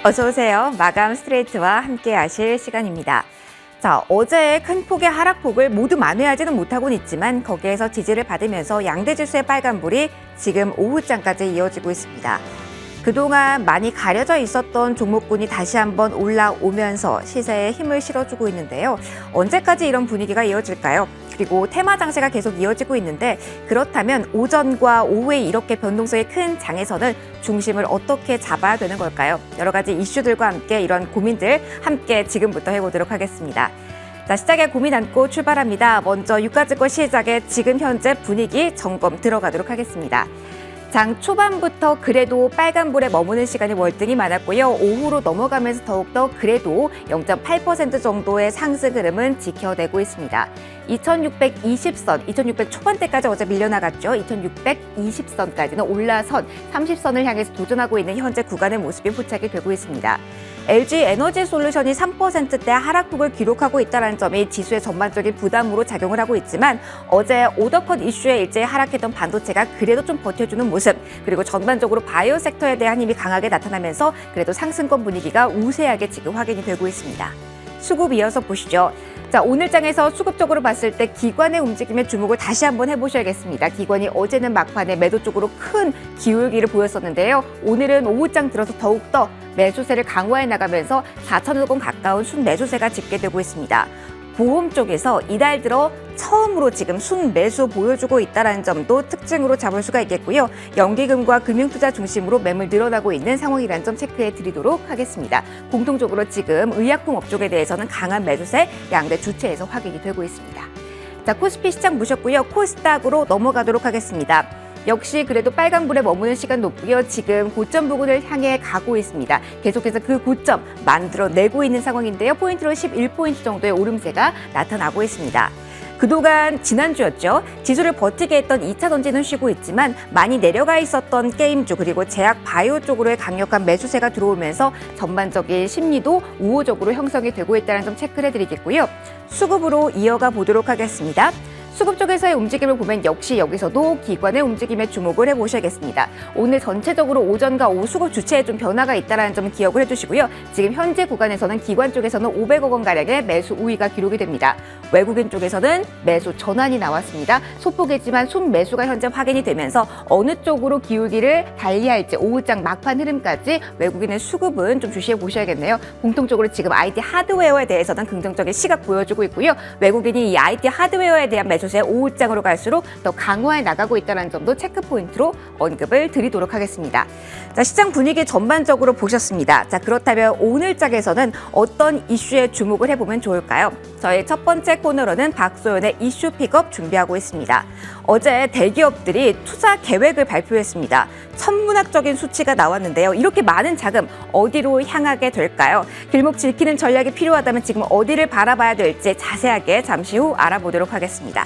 어서 오세요. 마감 스트레이트와 함께 하실 시간입니다. 자, 어제 큰 폭의 하락폭을 모두 만회하지는 못하고는 있지만 거기에서 지지를 받으면서 양대지수의 빨간불이 지금 오후장까지 이어지고 있습니다. 그동안 많이 가려져 있었던 종목군이 다시 한번 올라오면서 시세에 힘을 실어주고 있는데요. 언제까지 이런 분위기가 이어질까요? 그리고 테마 장세가 계속 이어지고 있는데 그렇다면 오전과 오후에 이렇게 변동성이 큰 장에서는 중심을 어떻게 잡아야 되는 걸까요? 여러 가지 이슈들과 함께 이런 고민들 함께 지금부터 해보도록 하겠습니다. 자, 시작에 고민 안고 출발합니다. 먼저 유가증권 시작의 지금 현재 분위기 점검 들어가도록 하겠습니다. 장 초반부터 그래도 빨간불에 머무는 시간이 월등히 많았고요. 오후로 넘어가면서 더욱더 그래도 0.8% 정도의 상승 흐름은 지켜내고 있습니다. 2620선, 2600 초반대까지 어제 밀려나갔죠. 2620선까지는 올라선 30선을 향해서 도전하고 있는 현재 구간의 모습이 포착이 되고 있습니다. LG 에너지 솔루션이 3%대 하락폭을 기록하고 있다는 점이 지수의 전반적인 부담으로 작용을 하고 있지만 어제 오더컷 이슈에 일제히 하락했던 반도체가 그래도 좀 버텨주는 모습, 그리고 전반적으로 바이오 섹터에 대한 힘이 강하게 나타나면서 그래도 상승권 분위기가 우세하게 지금 확인이 되고 있습니다. 수급 이어서 보시죠. 자, 오늘 장에서 수급적으로 봤을 때 기관의 움직임에 주목을 다시 한번 해보셔야겠습니다. 기관이 어제는 막판에 매도 쪽으로 큰 기울기를 보였었는데요. 오늘은 오후장 들어서 더욱더 매수세를 강화해 나가면서 4천억 원 가까운 순매수세가 집계되고 있습니다. 보험 쪽에서 이달 들어 처음으로 지금 순매수 보여주고 있다는 점도 특징으로 잡을 수가 있겠고요. 연기금과 금융투자 중심으로 매물 늘어나고 있는 상황이라는 점 체크해 드리도록 하겠습니다. 공통적으로 지금 의약품 업종에 대해서는 강한 매수세 양대 주체에서 확인이 되고 있습니다. 자, 코스피 시장 보셨고요. 코스닥으로 넘어가도록 하겠습니다. 역시 그래도 빨간불에 머무는 시간 높고요. 지금 고점 부근을 향해 가고 있습니다. 계속해서 그 고점 만들어내고 있는 상황인데요. 포인트로 11포인트 정도의 오름세가 나타나고 있습니다. 그동안 지난주였죠. 지수를 버티게 했던 2차 전지는 쉬고 있지만 많이 내려가 있었던 게임주 그리고 제약 바이오 쪽으로의 강력한 매수세가 들어오면서 전반적인 심리도 우호적으로 형성이 되고 있다는 점 체크를 해드리겠고요. 수급으로 이어가 보도록 하겠습니다. 수급 쪽에서의 움직임을 보면 역시 여기서도 기관의 움직임에 주목을 해보셔야겠습니다. 오늘 전체적으로 오전과 오후 수급 주체에 좀 변화가 있다는 점 기억을 해두시고요. 지금 현재 구간에서는 기관 쪽에서는 500억 원가량의 매수 우위가 기록이 됩니다. 외국인 쪽에서는 매수 전환이 나왔습니다. 소폭이지만 순매수가 현재 확인이 되면서 어느 쪽으로 기울기를 달리할지 오후장 막판 흐름까지 외국인의 수급은 좀 주시해 보셔야겠네요. 공통적으로 지금 IT 하드웨어에 대해서는 긍정적인 시각 보여주고 있고요. 외국인이 이 IT 하드웨어에 대한 매수세 오후장으로 갈수록 더 강화해 나가고 있다는 점도 체크 포인트로 언급을 드리도록 하겠습니다. 자, 시장 분위기 전반적으로 보셨습니다. 자, 그렇다면 오늘 장에서는 어떤 이슈에 주목을 해보면 좋을까요? 저희 첫 번째 코너로는 박소연의 이슈 픽업 준비하고 있습니다. 어제 대기업들이 투자 계획을 발표했습니다. 천문학적인 수치가 나왔는데요. 이렇게 많은 자금 어디로 향하게 될까요? 길목 지키는 전략이 필요하다면 지금 어디를 바라봐야 될지 자세하게 잠시 후 알아보도록 하겠습니다.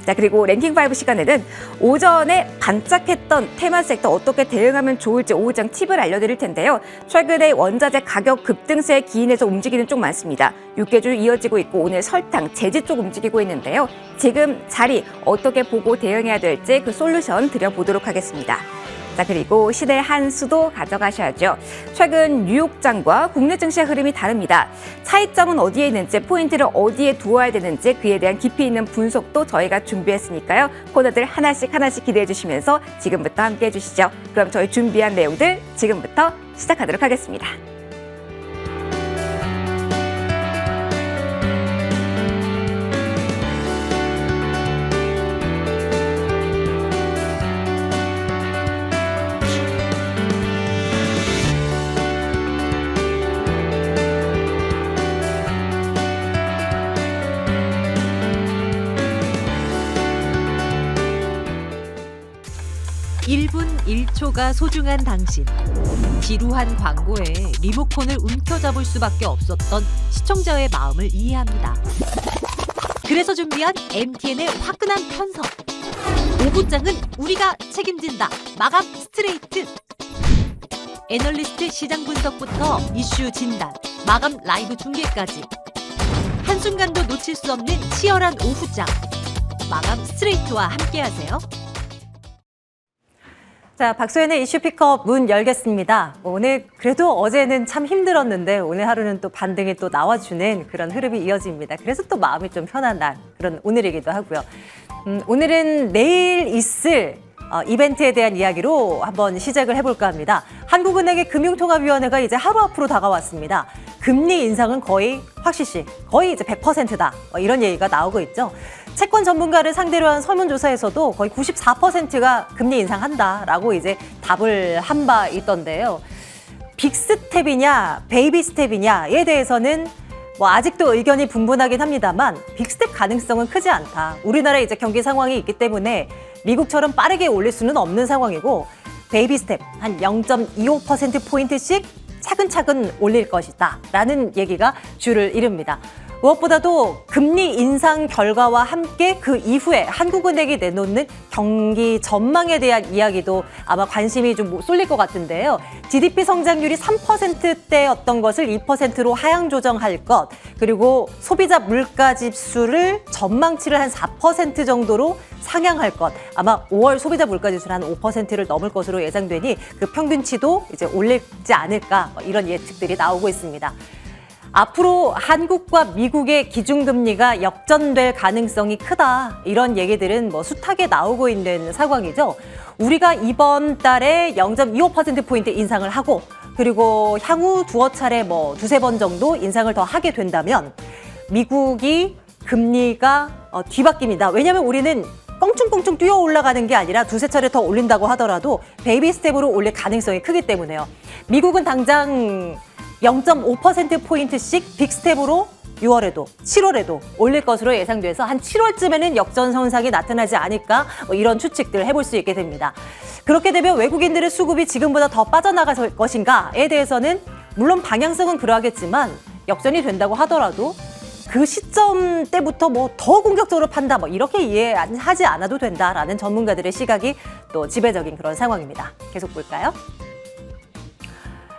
자, 그리고 랭킹5 시간에는 오전에 반짝했던 테마 섹터 어떻게 대응하면 좋을지 오후장 팁을 알려드릴 텐데요. 최근에 원자재 가격 급등세에 기인해서 움직이는 쪽 많습니다. 육개주 이어지고 있고 오늘 설탕, 제지 쪽 움직이고 있는데요. 지금 자리 어떻게 보고 대응해야 될지 그 솔루션 드려보도록 하겠습니다. 자, 그리고 시대 한 수도 가져가셔야죠. 최근 뉴욕장과 국내 증시의 흐름이 다릅니다. 차이점은 어디에 있는지, 포인트를 어디에 두어야 되는지 그에 대한 깊이 있는 분석도 저희가 준비했으니까요. 코너들 하나씩 기대해 주시면서 지금부터 함께 해주시죠. 그럼 저희 준비한 내용들 지금부터 시작하도록 하겠습니다. 일 분 1초가 소중한 당신. 지루한 광고에 리모컨을 움켜잡을 수밖에 없었던 시청자의 마음을 이해합니다. 그래서 준비한 MTN의 화끈한 편성. 5분장은 우리가 책임진다. 마감 스트레이트. 애널리스트 시장 분석부터 이슈 진단, 마감 라이브 중계까지. 한순간도 놓칠 수 없는 치열한 오후장. 마감 스트레이트와 함께하세요. 자, 박소연의 이슈 픽업 문 열겠습니다. 오늘 그래도 어제는 참 힘들었는데 오늘 하루는 또 반등이 또 나와주는 그런 흐름이 이어집니다. 그래서 또 마음이 좀 편한 날, 그런 오늘이기도 하고요. 오늘은 내일 있을 이벤트에 대한 이야기로 한번 시작을 해볼까 합니다. 한국은행의 금융통합위원회가 이제 하루 앞으로 다가왔습니다. 금리 인상은 거의 확실시, 거의 이제 100%다. 이런 얘기가 나오고 있죠. 채권 전문가를 상대로 한 설문조사에서도 거의 94%가 금리 인상한다라고 이제 답을 한 바 있던데요. 빅스텝이냐, 베이비 스텝이냐에 대해서는 뭐 아직도 의견이 분분하긴 합니다만 빅스텝 가능성은 크지 않다. 우리나라 이제 경기 상황이 있기 때문에 미국처럼 빠르게 올릴 수는 없는 상황이고 베이비 스텝 한 0.25%포인트씩 차근차근 올릴 것이다 라는 얘기가 주를 이룹니다. 무엇보다도 금리 인상 결과와 함께 그 이후에 한국은행이 내놓는 경기 전망에 대한 이야기도 아마 관심이 좀 쏠릴 것 같은데요. GDP 성장률이 3%대였던 것을 2%로 하향 조정할 것, 그리고 소비자 물가 지수를 전망치를 한 4% 정도로 상향할 것. 아마 5월 소비자 물가 지수는 한 5%를 넘을 것으로 예상되니 그 평균치도 이제 올리지 않을까, 이런 예측들이 나오고 있습니다. 앞으로 한국과 미국의 기준금리가 역전될 가능성이 크다. 이런 얘기들은 뭐 숱하게 나오고 있는 상황이죠. 우리가 이번 달에 0.25%포인트 인상을 하고 그리고 향후 두어 차례 뭐 두세 번 정도 인상을 더 하게 된다면 미국이 금리가 뒤바뀝니다. 왜냐하면 우리는 껑충껑충 뛰어 올라가는 게 아니라 두세 차례 더 올린다고 하더라도 베이비 스텝으로 올릴 가능성이 크기 때문에요. 미국은 당장 0.5%포인트씩 빅스텝으로 6월에도 7월에도 올릴 것으로 예상돼서 한 7월쯤에는 역전선상이 나타나지 않을까, 뭐 이런 추측들을 해볼 수 있게 됩니다. 그렇게 되면 외국인들의 수급이 지금보다 더 빠져나갈 것인가에 대해서는 물론 방향성은 그러하겠지만 역전이 된다고 하더라도 그 시점 때부터 뭐 더 공격적으로 판다, 뭐 이렇게 이해하지 않아도 된다라는 전문가들의 시각이 또 지배적인 그런 상황입니다. 계속 볼까요?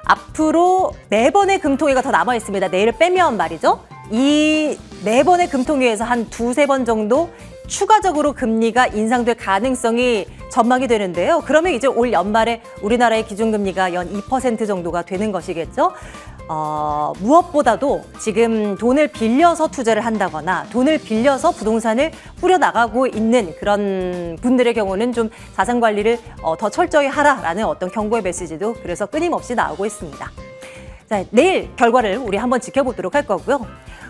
앞으로 4번의 금통위가 더 남아 있습니다. 내일 빼면 말이죠. 이 4번의 금통위에서 한 두세 번 정도 추가적으로 금리가 인상될 가능성이 전망이 되는데요. 그러면 이제 올 연말에 우리나라의 기준금리가 연 2% 정도가 되는 것이겠죠. 무엇보다도 지금 돈을 빌려서 투자를 한다거나 돈을 빌려서 부동산을 뿌려나가고 있는 그런 분들의 경우는 좀 자산 관리를 더 철저히 하라라는 어떤 경고의 메시지도 그래서 끊임없이 나오고 있습니다. 자, 내일 결과를 우리 한번 지켜보도록 할 거고요.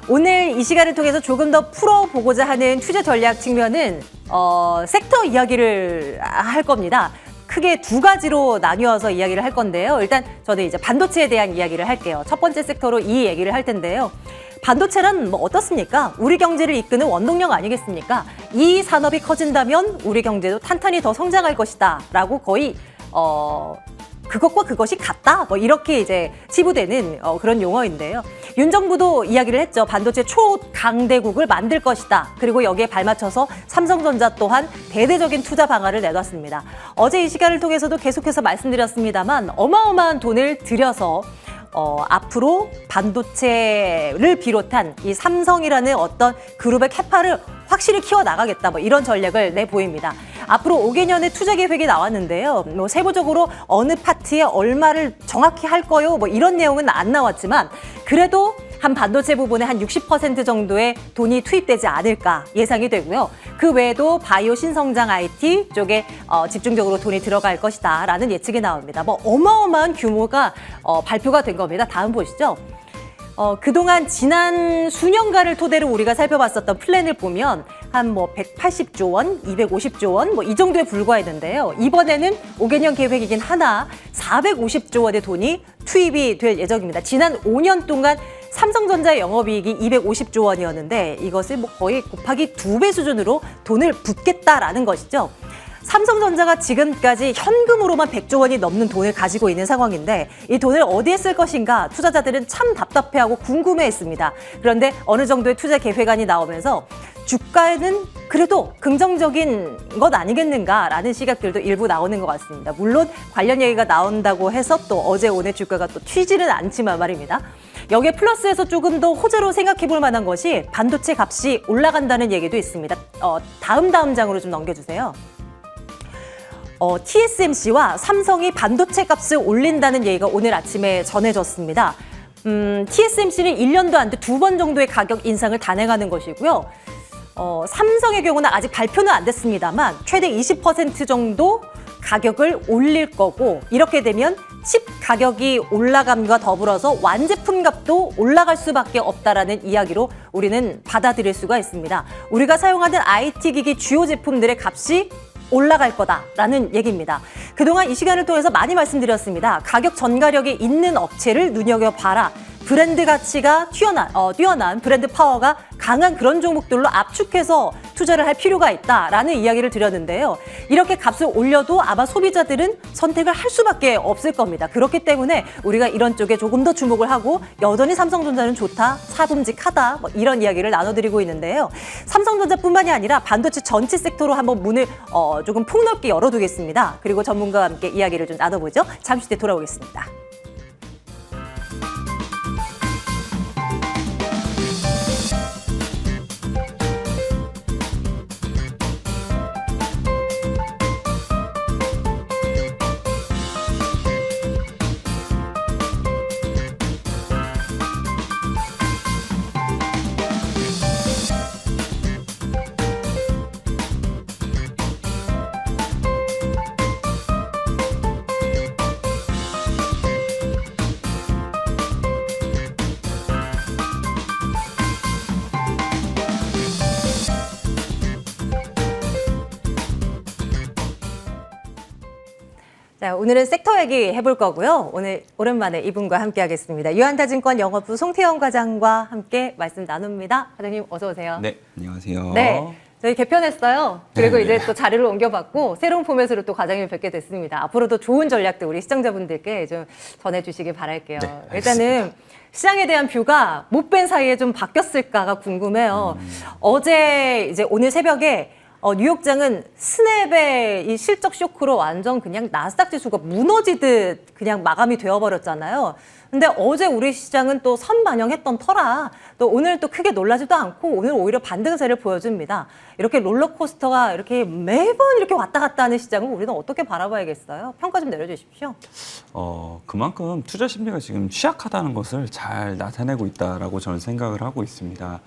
오늘 이 시간을 통해서 조금 더 풀어보고자 하는 투자 전략 측면은 섹터 이야기를 할 겁니다. 크게 두 가지로 나뉘어서 이야기를 할 건데요. 일단 저는 이제 반도체에 대한 이야기를 할게요. 첫 번째 섹터로 이 얘기를 할 텐데요. 반도체란 뭐 어떻습니까? 우리 경제를 이끄는 원동력 아니겠습니까? 이 산업이 커진다면 우리 경제도 탄탄히 더 성장할 것이다 라고 거의 그것과 그것이 같다, 뭐 이렇게 이제 치부되는 그런 용어인데요. 윤 정부도 이야기를 했죠. 반도체 초강대국을 만들 것이다. 그리고 여기에 발맞춰서 삼성전자 또한 대대적인 투자 방안을 내놨습니다. 어제 이 시간을 통해서도 계속해서 말씀드렸습니다만 어마어마한 돈을 들여서 앞으로 반도체를 비롯한 이 삼성이라는 어떤 그룹의 캐파를 확실히 키워나가겠다, 뭐 이런 전략을 내보입니다. 앞으로 5개년의 투자 계획이 나왔는데요. 뭐 세부적으로 어느 파트에 얼마를 정확히 할 거요, 뭐 이런 내용은 안 나왔지만 그래도 한 반도체 부분에 한 60% 정도의 돈이 투입되지 않을까 예상이 되고요. 그 외에도 바이오 신성장 IT 쪽에 집중적으로 돈이 들어갈 것이다 라는 예측이 나옵니다. 뭐 어마어마한 규모가 발표가 된 겁니다. 다음 보시죠. 그동안 지난 수년간을 토대로 우리가 살펴봤었던 플랜을 보면 한 뭐 180조 원, 250조 원, 뭐 이 정도에 불과했는데요. 이번에는 5개년 계획이긴 하나 450조 원의 돈이 투입이 될 예정입니다. 지난 5년 동안 삼성전자의 영업이익이 250조 원이었는데 이것을 뭐 거의 곱하기 2배 수준으로 돈을 붓겠다라는 것이죠. 삼성전자가 지금까지 현금으로만 100조 원이 넘는 돈을 가지고 있는 상황인데 이 돈을 어디에 쓸 것인가 투자자들은 참 답답해하고 궁금해했습니다. 그런데 어느 정도의 투자 계획안이 나오면서 주가에는 그래도 긍정적인 것 아니겠는가라는 시각들도 일부 나오는 것 같습니다. 물론 관련 얘기가 나온다고 해서 또 어제 오늘 주가가 또 튀지는 않지만 말입니다. 여기에 플러스해서 조금 더 호재로 생각해 볼 만한 것이 반도체 값이 올라간다는 얘기도 있습니다. 다음 장으로 좀 넘겨주세요. TSMC와 삼성이 반도체 값을 올린다는 얘기가 오늘 아침에 전해졌습니다. TSMC는 1년도 안 돼 2번 정도의 가격 인상을 단행하는 것이고요. 삼성의 경우는 아직 발표는 안 됐습니다만 최대 20% 정도 가격을 올릴 거고, 이렇게 되면 칩 가격이 올라감과 더불어서 완제품 값도 올라갈 수밖에 없다라는 이야기로 우리는 받아들일 수가 있습니다. 우리가 사용하는 IT 기기 주요 제품들의 값이 올라갈 거다라는 얘기입니다. 그동안 이 시간을 통해서 많이 말씀드렸습니다. 가격 전가력이 있는 업체를 눈여겨봐라. 브랜드 가치가 뛰어난 브랜드 파워가 강한 그런 종목들로 압축해서 투자를 할 필요가 있다라는 이야기를 드렸는데요. 이렇게 값을 올려도 아마 소비자들은 선택을 할 수밖에 없을 겁니다. 그렇기 때문에 우리가 이런 쪽에 조금 더 주목을 하고, 여전히 삼성전자는 좋다, 사듬직하다, 뭐 이런 이야기를 나눠드리고 있는데요. 삼성전자뿐만이 아니라 반도체 전체 섹터로 한번 문을 조금 폭넓게 열어두겠습니다. 그리고 전문가와 함께 이야기를 좀 나눠보죠. 잠시 뒤에 돌아오겠습니다. 자, 오늘은 섹터 얘기 해볼 거고요. 오늘 오랜만에 이분과 함께하겠습니다. 유한타증권 영업부 송태영 과장과 함께 말씀 나눕니다. 과장님 어서 오세요. 네, 안녕하세요. 네, 저희 개편했어요. 그리고 네. 이제 또 자리를 옮겨봤고 새로운 포맷으로 또 과장님을 뵙게 됐습니다. 앞으로도 좋은 전략들 우리 시청자분들께 좀 전해주시길 바랄게요. 네, 알겠습니다. 일단은 시장에 대한 뷰가 못 뺀 사이에 좀 바뀌었을까가 궁금해요. 어제 이제 오늘 새벽에 뉴욕장은 스냅의 이 실적 쇼크로 완전 그냥 나스닥 지수가 무너지듯 그냥 마감이 되어버렸잖아요. 근데 어제 우리 시장은 또 선반영했던 터라 또 오늘 또 크게 놀라지도 않고 오늘 오히려 반등세를 보여줍니다. 이렇게 롤러코스터가 이렇게 매번 이렇게 왔다 갔다 하는 시장을 우리는 어떻게 바라봐야겠어요? 평가 좀 내려주십시오. 그만큼 투자 심리가 지금 취약하다는 것을 잘 나타내고 있다라고 저는 생각을 하고 있습니다.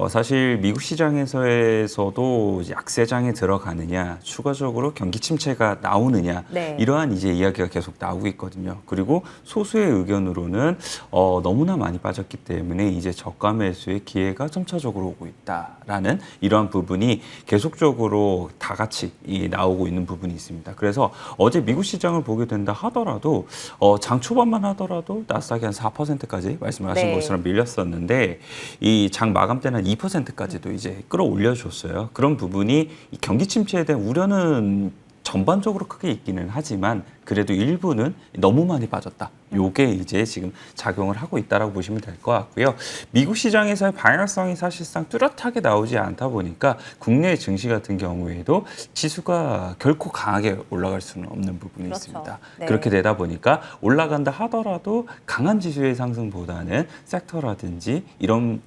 사실 미국 시장에서도 약세장에 들어가느냐, 추가적으로 경기 침체가 나오느냐, 네. 이러한 이제 이야기가 계속 나오고 있거든요. 그리고 소수의 의견으로는 너무나 많이 빠졌기 때문에 이제 저가 매수의 기회가 점차적으로 오고 있다라는 이러한 부분이 계속적으로 다 같이 나오고 있는 부분이 있습니다. 그래서 어제 미국 시장을 보게 된다 하더라도 장 초반만 하더라도 나스닥이 한 4%까지 말씀하신 네. 것처럼 밀렸었는데 이 장 마감 때는 2%까지도 이제 끌어올려줬어요. 그런 부분이 이 경기 침체에 대한 우려는 전반적으로 크게 있기는 하지만 그래도 일부는 너무 많이 빠졌다. 요게 이제 지금 작용을 하고 있다라고 보시면 될 것 같고요. 미국 시장에서의 방향성이 사실상 뚜렷하게 나오지 않다 보니까 국내 증시 같은 경우에도 지수가 결코 강하게 올라갈 수는 없는 부분이 그렇죠. 있습니다. 네. 그렇게 되다 보니까 올라간다 하더라도 강한 지수의 상승보다는 섹터라든지 이런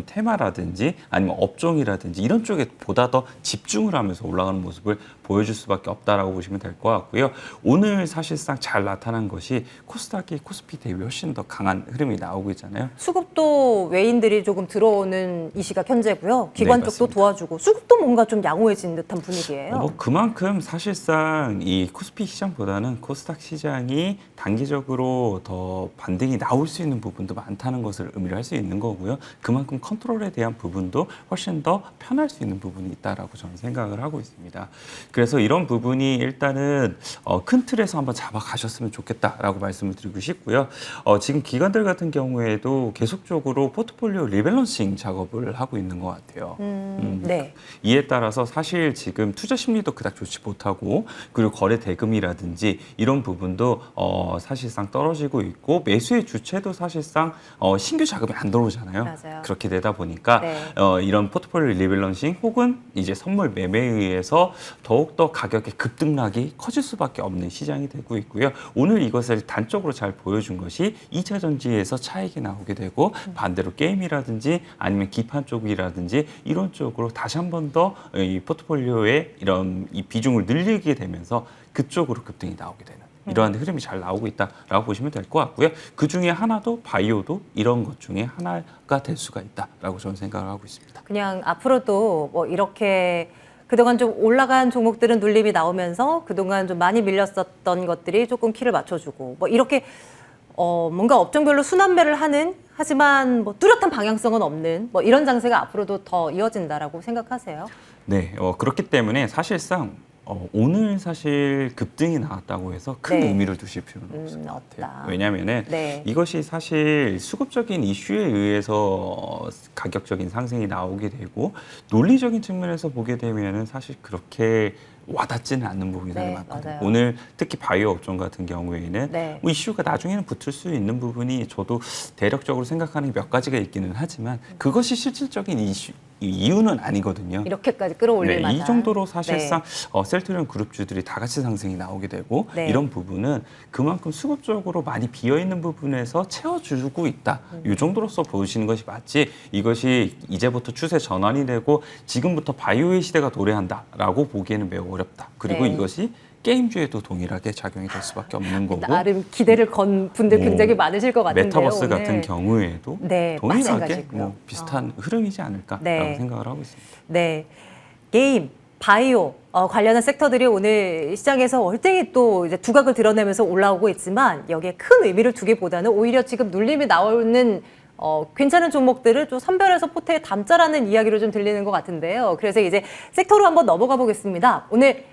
테마라든지 아니면 업종이라든지 이런 쪽에 보다 더 집중을 하면서 올라가는 모습을 보여줄 수밖에 없다라고 보시면 될 것 같고요. 오늘 사실상 잘 나타난 것이 코스닥이 코스피 대비 훨씬 더 강한 흐름이 나오고 있잖아요. 수급도 외인들이 조금 들어오는 이 시각 현재고요. 기관 네, 쪽도 맞습니다. 도와주고 수급도 뭔가 좀 양호해진 듯한 분위기예요. 그만큼 사실상 이 코스피 시장보다는 코스닥 시장이 단기적으로 더 반등이 나올 수 있는 부분도 많다는 것을 의미를 할 수 있는 거고요. 그만큼 컨트롤에 대한 부분도 훨씬 더 편할 수 있는 부분이 있다라고 저는 생각을 하고 있습니다. 그래서 이런 부분이 일단은 큰 틀에서 한번 잡아가셨으면 좋겠다라고 말씀을 드리고 싶고요. 지금 기관들 같은 경우에도 계속적으로 포트폴리오 리밸런싱 작업을 하고 있는 것 같아요. 네. 이에 따라서 사실 지금 투자 심리도 그닥 좋지 못하고 그리고 거래 대금이라든지 이런 부분도 사실상 떨어지고 있고 매수의 주체도 사실상 신규 자금이 안 들어오잖아요. 맞아요. 그렇게 되다 보니까 네. 이런 포트폴리오 리밸런싱 혹은 이제 선물 매매에 의해서 더욱더 가격의 급등락이 커질 수밖에 없는 시장 시장이 되고 있고요. 오늘 이것을 단적으로 잘 보여준 것이 2차 전지에서 차익이 나오게 되고 반대로 게임이라든지 아니면 기판 쪽이라든지 이런 쪽으로 다시 한 번 더 이 포트폴리오의 이런 이 비중을 늘리게 되면서 그쪽으로 급등이 나오게 되는 이러한 흐름이 잘 나오고 있다라고 보시면 될 것 같고요. 그 중에 하나도 바이오도 이런 것 중에 하나가 될 수가 있다라고 저는 생각을 하고 있습니다. 그냥 앞으로도 뭐 이렇게 그동안 좀 올라간 종목들은 눌림이 나오면서 그동안 좀 많이 밀렸었던 것들이 조금 키를 맞춰주고 뭐 이렇게 뭔가 업종별로 순환매를 하는 하지만 뭐 뚜렷한 방향성은 없는 뭐 이런 장세가 앞으로도 더 이어진다라고 생각하세요? 네, 그렇기 때문에 사실상 오늘 사실 급등이 나왔다고 해서 큰 네. 의미를 두실 필요는 없을 것 없다. 같아요. 왜냐하면은 네. 이것이 사실 수급적인 이슈에 의해서 가격적인 상승이 나오게 되고 논리적인 측면에서 보게 되면은 사실 그렇게 와닿지는 않는 부분이 네, 많거든요. 맞아요. 오늘 특히 바이오 업종 같은 경우에는 네. 뭐 이슈가 나중에는 붙을 수 있는 부분이 저도 대략적으로 생각하는 게 몇 가지가 있기는 하지만 그것이 실질적인 이유는 아니거든요. 이렇게까지 끌어올릴 네, 만한. 이 정도로 사실상 셀트리온 그룹주들이 다 같이 상승이 나오게 되고 네. 이런 부분은 그만큼 수급적으로 많이 비어있는 부분에서 채워주고 있다. 이 정도로서 보시는 것이 맞지 이것이 이제부터 추세 전환이 되고 지금부터 바이오의 시대가 도래한다라고 보기에는 매우 어렵다. 그리고 네. 이것이 게임주에도 동일하게 작용이 될 수밖에 없는 거고 나름 기대를 건 분들 굉장히 많으실 것 같은데요. 메타버스 오늘. 같은 경우에도 네, 동일하게 마찬가지고요. 뭐 비슷한 흐름이지 않을까라고 네. 생각을 하고 있습니다. 네, 게임, 바이오 관련한 섹터들이 오늘 시장에서 월등히 또 이제 두각을 드러내면서 올라오고 있지만 여기에 큰 의미를 두기보다는 오히려 지금 눌림이 나오는 괜찮은 종목들을 좀 선별해서 포트에 담자라는 이야기로 좀 들리는 것 같은데요. 그래서 이제 섹터로 한번 넘어가 보겠습니다. 오늘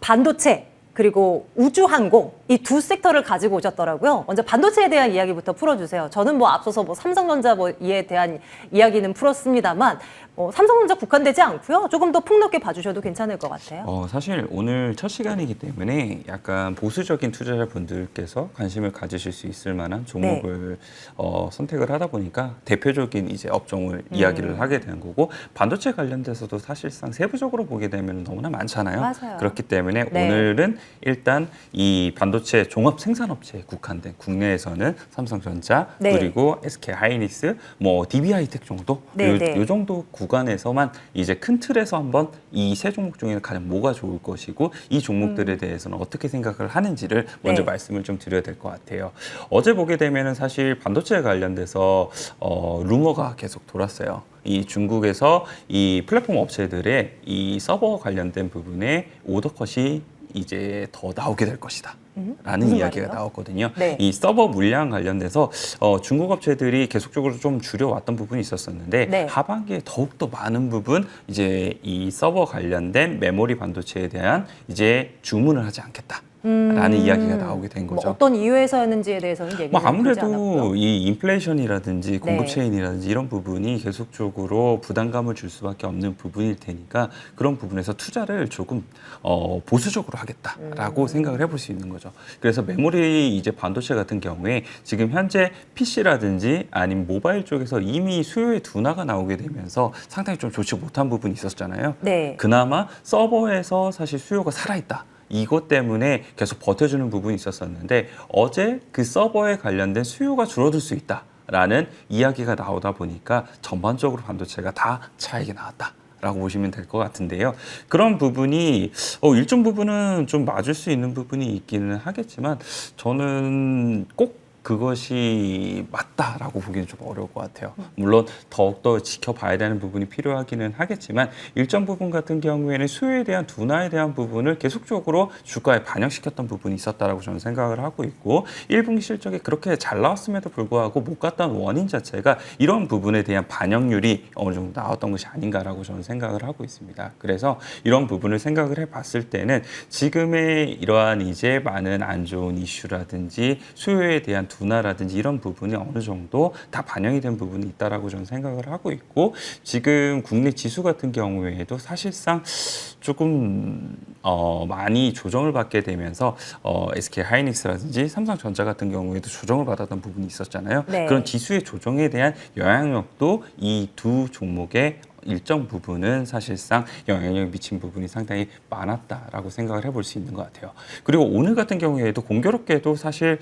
반도체 그리고 우주항공 이 두 섹터를 가지고 오셨더라고요. 먼저 반도체에 대한 이야기부터 풀어주세요. 저는 뭐 앞서서 뭐 삼성전자 뭐 이에 대한 이야기는 풀었습니다만 삼성전자 국한되지 않고요. 조금 더 폭넓게 봐주셔도 괜찮을 것 같아요. 사실 오늘 첫 시간이기 때문에 약간 보수적인 투자자분들께서 관심을 가지실 수 있을 만한 종목을 선택을 하다 보니까 대표적인 이제 업종을 이야기를 하게 되는 거고 반도체 관련돼서도 사실상 세부적으로 보게 되면 너무나 많잖아요. 맞아요. 그렇기 때문에 네. 오늘은 일단 이 반도체 종합 생산업체에 국한된 국내에서는 삼성전자 네. 그리고 SK 하이닉스, 뭐 DB하이텍 정도 네, 네. 요 정도 구간에서만 이제 큰 틀에서 한번 이 세 종목 중에는 가장 뭐가 좋을 것이고 이 종목들에 대해서는 어떻게 생각을 하는지를 먼저 네. 말씀을 좀 드려야 될 것 같아요. 어제 보게 되면은 사실 반도체 관련돼서 루머가 계속 돌았어요. 이 중국에서 이 플랫폼 업체들의 이 서버 관련된 부분에 오더 컷이 이제 더 나오게 될 것이다. 라는 무슨 이야기가 말이에요? 나왔거든요. 네. 이 서버 물량 관련돼서 중국 업체들이 계속적으로 좀 줄여왔던 부분이 있었었는데 네. 하반기에 더욱더 많은 부분 이제 이 서버 관련된 메모리 반도체에 대한 이제 주문을 하지 않겠다. 라는 이야기가 나오게 된 거죠. 뭐 어떤 이유에서였는지에 대해서는 얘기를 뭐 하지 않았고요. 아무래도 이 인플레이션이라든지 공급 네. 체인이라든지 이런 부분이 계속적으로 부담감을 줄 수밖에 없는 부분일 테니까 그런 부분에서 투자를 조금 보수적으로 하겠다라고 생각을 해볼 수 있는 거죠. 그래서 메모리 이제 반도체 같은 경우에 지금 현재 PC라든지 아니면 모바일 쪽에서 이미 수요의 둔화가 나오게 되면서 상당히 좀 좋지 못한 부분이 있었잖아요. 네. 그나마 서버에서 사실 수요가 살아있다. 이것 때문에 계속 버텨주는 부분이 있었었는데 어제 그 서버에 관련된 수요가 줄어들 수 있다라는 이야기가 나오다 보니까 전반적으로 반도체가 다 차익이 나왔다. 라고 보시면 될 것 같은데요. 그런 부분이 일정 부분은 좀 맞을 수 있는 부분이 있기는 하겠지만 저는 꼭 그것이 맞다라고 보기는 좀 어려울 것 같아요. 물론 더욱더 지켜봐야 되는 부분이 필요하기는 하겠지만 일정 부분 같은 경우에는 수요에 대한 둔화에 대한 부분을 계속적으로 주가에 반영시켰던 부분이 있었다라고 저는 생각을 하고 있고 1분기 실적이 그렇게 잘 나왔음에도 불구하고 못 갔던 원인 자체가 이런 부분에 대한 반영률이 어느 정도 나왔던 것이 아닌가라고 저는 생각을 하고 있습니다. 그래서 이런 부분을 생각을 해봤을 때는 지금의 이러한 이제 많은 안 좋은 이슈라든지 수요에 대한 둔화라든지 이런 부분이 어느 정도 다 반영이 된 부분이 있다라고 저는 생각을 하고 있고 지금 국내 지수 같은 경우에도 사실상 조금 많이 조정을 받게 되면서 SK 하이닉스라든지 삼성전자 같은 경우에도 조정을 받았던 부분이 있었잖아요. 네. 그런 지수의 조정에 대한 영향력도 이 두 종목의 일정 부분은 사실상 영향력을 미친 부분이 상당히 많았다라고 생각을 해볼 수 있는 것 같아요. 그리고 오늘 같은 경우에도 공교롭게도 사실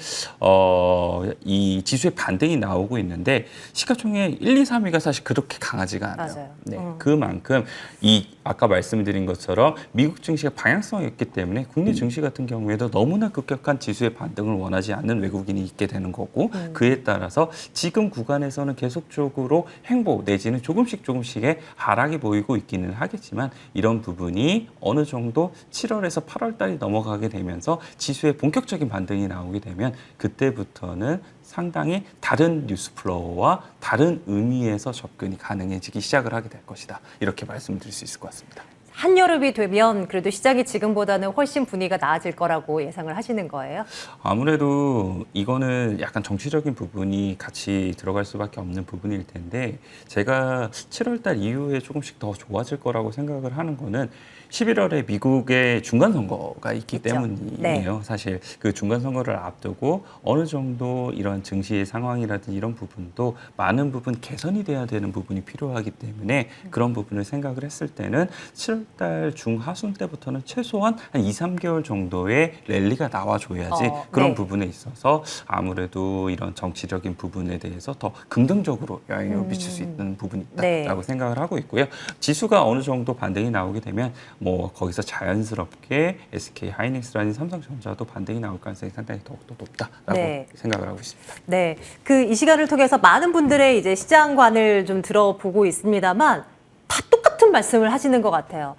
이 지수의 반등이 나오고 있는데 시가총액 1, 2, 3위가 사실 그렇게 강하지가 않아요. 맞아요. 네, 그만큼 이 아까 말씀드린 것처럼 미국 증시가 방향성이 있기 때문에 국내 증시 같은 경우에도 너무나 급격한 지수의 반등을 원하지 않는 외국인이 있게 되는 거고 그에 따라서 지금 구간에서는 계속적으로 횡보 내지는 조금씩의 하락이 보이고 있기는 하겠지만 이런 부분이 어느 정도 7월에서 8월 달이 넘어가게 되면서 지수의 본격적인 반등이 나오게 되면 그때부터는 상당히 다른 뉴스 플로우와 다른 의미에서 접근이 가능해지기 시작을 하게 될 것이다. 이렇게 말씀드릴 수 있을 것 같습니다. 한여름이 되면 그래도 시장이 지금보다는 훨씬 분위기가 나아질 거라고 예상을 하시는 거예요? 아무래도 이거는 약간 정치적인 부분이 같이 들어갈 수밖에 없는 부분일 텐데 제가 7월 달 이후에 조금씩 더 좋아질 거라고 생각을 하는 거는 11월에 미국의 중간선거가 있기 있죠. 때문이에요. 네. 사실 그 중간선거를 앞두고 어느 정도 이런 증시의 상황이라든지 이런 부분도 많은 부분 개선이 돼야 되는 부분이 필요하기 때문에 그런 부분을 생각을 했을 때는 7월 달 중하순 때부터는 최소한 한 2, 3개월 정도의 랠리가 나와줘야지 그런 네. 부분에 있어서 아무래도 이런 정치적인 부분에 대해서 더 긍정적으로 영향을 미칠 수 있는 부분이 있다라고 네. 생각을 하고 있고요. 지수가 어느 정도 반등이 나오게 되면 뭐 거기서 자연스럽게 SK 하이닉스라는 삼성전자도 반등이 나올 가능성이 상당히 더욱더 높다라고 네. 생각을 하고 있습니다. 네, 그 이 시간을 통해서 많은 분들의 이제 시장관을 좀 들어보고 있습니다만 다 똑같은 말씀을 하시는 것 같아요.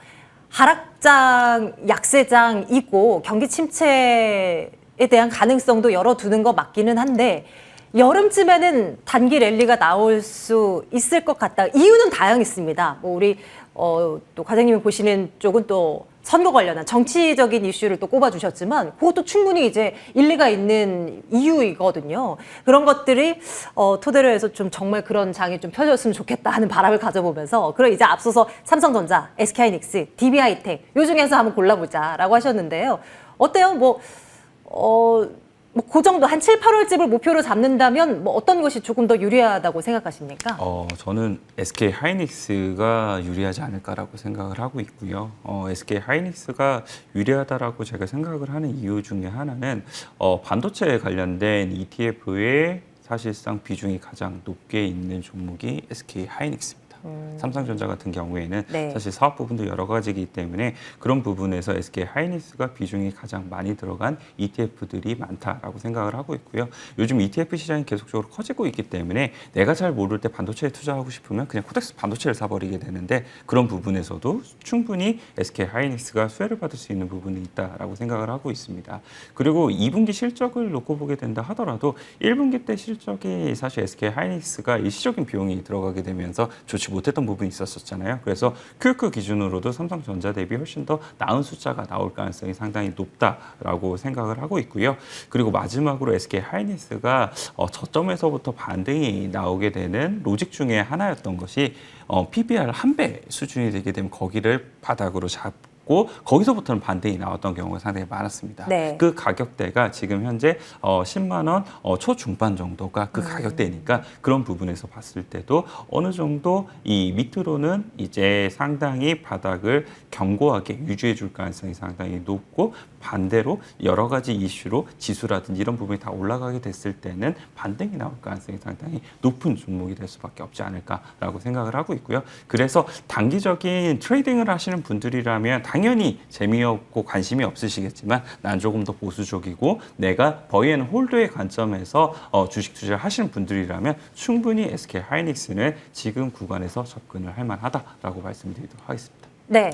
하락장, 약세장이고 경기 침체에 대한 가능성도 열어두는 거 맞기는 한데 여름쯤에는 단기 랠리가 나올 수 있을 것 같다. 이유는 다양했습니다. 뭐 우리 또 과장님이 보시는 쪽은 또 선거 관련한 정치적인 이슈를 또 꼽아주셨지만 그것도 충분히 이제 일리가 있는 이유이거든요. 그런 것들이 토대로 해서 좀 정말 그런 장이 좀 펴졌으면 좋겠다 하는 바람을 가져보면서 그럼 이제 앞서서 삼성전자, SK하이닉스, DB하이텍 요 중에서 한번 골라보자라고 하셨는데요. 어때요? 그 정도 한 7, 8월쯤을 목표로 잡는다면 뭐 어떤 것이 조금 더 유리하다고 생각하십니까? 저는 SK 하이닉스가 유리하지 않을까라고 생각을 하고 있고요. SK 하이닉스가 유리하다라고 제가 생각을 하는 이유 중에 하나는 반도체에 관련된 ETF의 사실상 비중이 가장 높게 있는 종목이 SK 하이닉스입니다. 삼성전자 같은 경우에는 네. 사실 사업 부분도 여러 가지이기 때문에 그런 부분에서 SK 하이닉스가 비중이 가장 많이 들어간 ETF들이 많다라고 생각을 하고 있고요. 요즘 ETF 시장이 계속적으로 커지고 있기 때문에 내가 잘 모를 때 반도체에 투자하고 싶으면 그냥 코덱스 반도체를 사버리게 되는데 그런 부분에서도 충분히 SK 하이닉스가 수혜를 받을 수 있는 부분이 있다라고 생각을 하고 있습니다. 그리고 2분기 실적을 놓고 보게 된다 하더라도 1분기 때 실적이 사실 SK 하이닉스가 일시적인 비용이 들어가게 되면서 좋지 못했던 부분이 있었잖아요. 그래서 QQ 기준으로도 삼성전자 대비 훨씬 더 나은 숫자가 나올 가능성이 상당히 높다라고 생각을 하고 있고요. 그리고 마지막으로 SK 하이닉스가 저점에서부터 반등이 나오게 되는 로직 중에 하나였던 것이 PBR 1배 수준이 되게 되면 거기를 바닥으로 잡고 거기서부터는 반등이 나왔던 경우가 상당히 많았습니다. 네. 그 가격대가 지금 현재 10만 원 초중반 정도가 그 가격대니까 그런 부분에서 봤을 때도 어느 정도 이 밑으로는 이제 상당히 바닥을 견고하게 유지해 줄 가능성이 상당히 높고 반대로 여러 가지 이슈로 지수라든지 이런 부분이 다 올라가게 됐을 때는 반등이 나올 가능성이 상당히 높은 종목이 될 수밖에 없지 않을까라고 생각을 하고 있고요. 그래서 단기적인 트레이딩을 하시는 분들이라면 당연히 재미없고 관심이 없으시겠지만 난 조금 더 보수적이고 내가 버이앤 홀드의 관점에서 주식 투자를 하시는 분들이라면 충분히 SK 하이닉스는 지금 구간에서 접근을 할 만하다라고 말씀드리도록 하겠습니다. 네,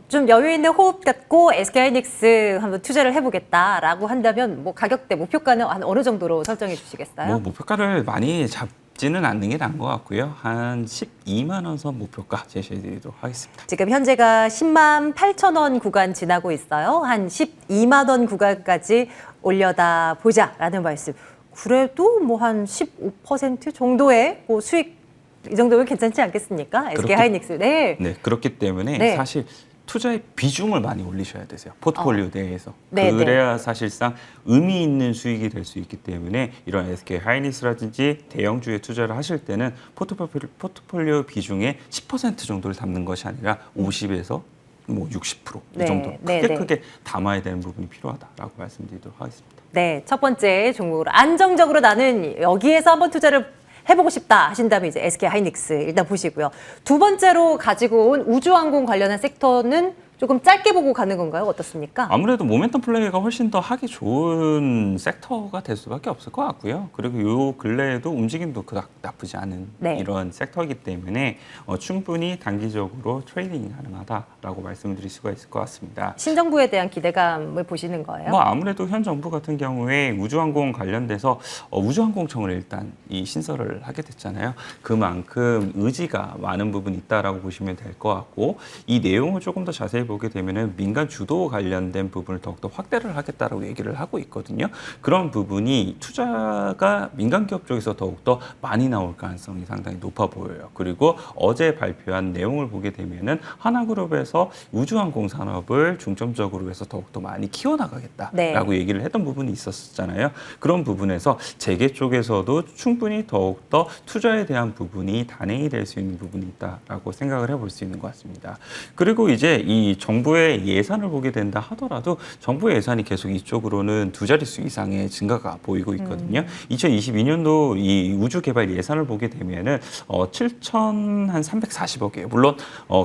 좀 여유 있는 호흡 갖고 SK하이닉스 한번 투자를 해보겠다라고 한다면 뭐 가격대 목표가는 한 어느 정도로 설정해 주시겠어요? 목표가를 많이 잡지는 않는 게 나은 것 같고요. 한 12만 원 선 목표가 제시해드리도록 하겠습니다. 지금 현재가 10만 8천 원 구간 지나고 있어요. 한 12만 원 구간까지 올려다 보자라는 말씀. 그래도 뭐 한 15% 정도의 뭐 수익 이 정도면 괜찮지 않겠습니까? SK 하이닉스. 네. 네, 그렇기 때문에 네. 사실 투자의 비중을 많이 올리셔야 되세요. 포트폴리오 내에서. 네, 그래야 사실상 의미 있는 수익이 될 수 있기 때문에 이런 SK 하이닉스라든지 대형주에 투자를 하실 때는 포트폴리오 비중의 10% 정도를 담는 것이 아니라 50에서 뭐 60% 네, 이 정도 네, 크게 네. 크게 담아야 되는 부분이 필요하다라고 말씀드리도록 하겠습니다. 네, 첫 번째 종목으로 안정적으로 나는 여기에서 한번 투자를 해보고 싶다 하신다면 이제 SK 하이닉스 일단 보시고요. 두 번째로 가지고 온 우주항공 관련한 섹터는 조금 짧게 보고 가는 건가요? 어떻습니까? 아무래도 모멘텀 플레이가 훨씬 더 하기 좋은 섹터가 될 수밖에 없을 것 같고요. 그리고 요 근래에도 움직임도 그닥 나쁘지 않은 네. 이런 섹터이기 때문에 충분히 단기적으로 트레이딩이 가능하다라고 말씀을 드릴 수가 있을 것 같습니다. 신정부에 대한 기대감을 보시는 거예요? 뭐 아무래도 현 정부 같은 경우에 우주항공 관련돼서 우주항공청을 일단 이 신설을 하게 됐잖아요. 그만큼 의지가 많은 부분이 있다라고 보시면 될 것 같고 이 내용을 조금 더 자세히 보게 되면은 민간 주도 관련된 부분을 더욱더 확대를 하겠다라고 얘기를 하고 있거든요. 그런 부분이 투자가 민간 기업 쪽에서 더욱더 많이 나올 가능성이 상당히 높아 보여요. 그리고 어제 발표한 내용을 보게 되면은 하나그룹에서 우주항공 산업을 중점적으로 해서 더욱더 많이 키워나가겠다라고 네. 얘기를 했던 부분이 있었잖아요. 그런 부분에서 재계 쪽에서도 충분히 더욱더 투자에 대한 부분이 단행이 될 수 있는 부분이 있다라고 생각을 해볼 수 있는 것 같습니다. 그리고 이제 이 정부의 예산을 보게 된다 하더라도 정부의 예산이 계속 이쪽으로는 두 자릿수 이상의 증가가 보이고 있거든요. 2022년도 이 우주 개발 예산을 보게 되면은 7,340억이에요. 물론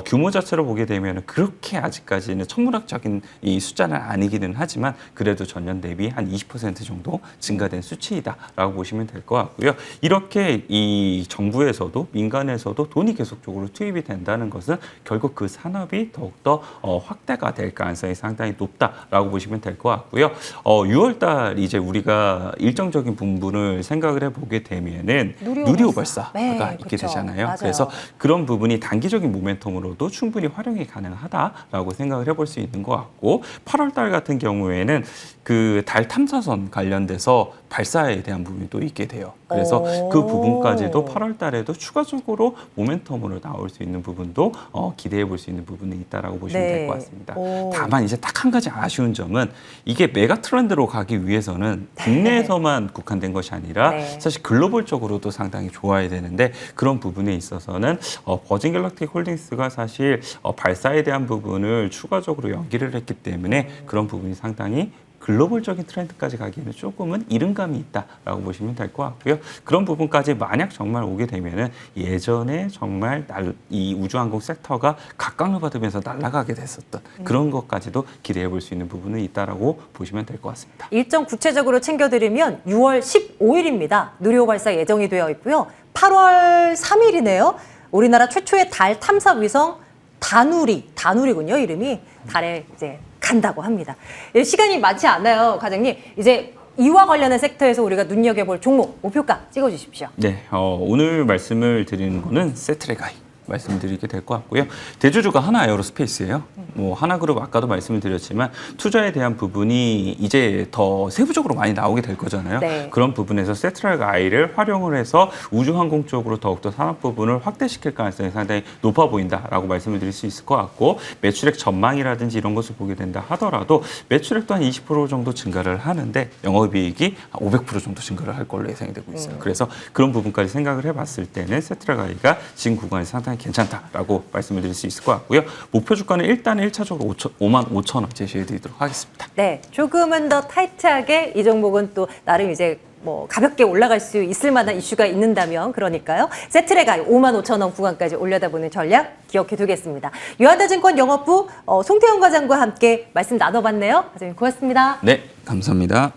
규모 자체로 보게 되면은 그렇게 아직까지는 천문학적인 이 숫자는 아니기는 하지만 그래도 전년 대비 한 20% 정도 증가된 수치이다라고 보시면 될 것 같고요. 이렇게 이 정부에서도 민간에서도 돈이 계속적으로 투입이 된다는 것은 결국 그 산업이 더욱더 확대가 될 가능성이 상당히 높다라고 보시면 될 것 같고요. 6월달 이제 우리가 일정적인 부분을 생각을 해보게 되면은 누리호발사가 네, 있게 그쵸. 되잖아요. 맞아요. 그래서 그런 부분이 단기적인 모멘텀으로도 충분히 활용이 가능하다라고 생각을 해볼 수 있는 것 같고 8월달 같은 경우에는 그 달 탐사선 관련돼서 발사에 대한 부분이 또 있게 돼요. 그래서 그 부분까지도 8월 달에도 추가적으로 모멘텀으로 나올 수 있는 부분도 기대해 볼 수 있는 부분이 있다라고 보시면 네. 될 것 같습니다. 오. 다만 이제 딱 한 가지 아쉬운 점은 이게 메가 트렌드로 가기 위해서는 국내에서만 국한된 것이 아니라 네. 사실 글로벌적으로도 상당히 좋아야 되는데 그런 부분에 있어서는 버진 갤럭틱 홀딩스가 사실 발사에 대한 부분을 추가적으로 연기를 했기 때문에 그런 부분이 상당히 글로벌적인 트렌드까지 가기에는 조금은 이른감이 있다라고 보시면 될 것 같고요. 그런 부분까지 만약 정말 오게 되면은 예전에 정말 이 우주항공 섹터가 각광을 받으면서 날아가게 됐었던 그런 것까지도 기대해 볼 수 있는 부분은 있다라고 보시면 될 것 같습니다. 일정 구체적으로 챙겨드리면 6월 15일입니다. 누리호 발사 예정이 되어 있고요. 8월 3일이네요. 우리나라 최초의 달 탐사 위성 다누리군요. 이름이 달에 이제 간다고 합니다. 시간이 많지 않아요, 과장님. 이제 이와 관련한 섹터에서 우리가 눈여겨볼 종목 목표가 찍어주십시오. 네, 오늘 말씀을 드리는 거는 세트레가이 말씀드리게 될 것 같고요. 대주주가 하나에어로스페이스예요. 뭐 하나그룹 아까도 말씀을 드렸지만 투자에 대한 부분이 이제 더 세부적으로 많이 나오게 될 거잖아요. 네. 그런 부분에서 세트레가이를 활용을 해서 우주항공 쪽으로 더욱더 산업 부분을 확대시킬 가능성이 상당히 높아 보인다라고 말씀을 드릴 수 있을 것 같고 매출액 전망이라든지 이런 것을 보게 된다 하더라도 매출액도 한 20% 정도 증가를 하는데 영업이익이 500% 정도 증가를 할 걸로 예상이 되고 있어요. 그래서 그런 부분까지 생각을 해봤을 때는 세트레가이가 지금 구간에서 상당히 괜찮다라고 말씀을 드릴 수 있을 것 같고요. 목표 주가는 일단 1차적으로 55,000원 제시해 드리도록 하겠습니다. 네, 조금은 더 타이트하게 이 종목은 또 나름 이제 뭐 가볍게 올라갈 수 있을 만한 이슈가 있는다면 그러니까요. 세트레가이 55,000원 구간까지 올려다보는 전략 기억해 두겠습니다. 유한다증권 영업부 송태영 과장과 함께 말씀 나눠봤네요. 과장님 고맙습니다. 네, 감사합니다.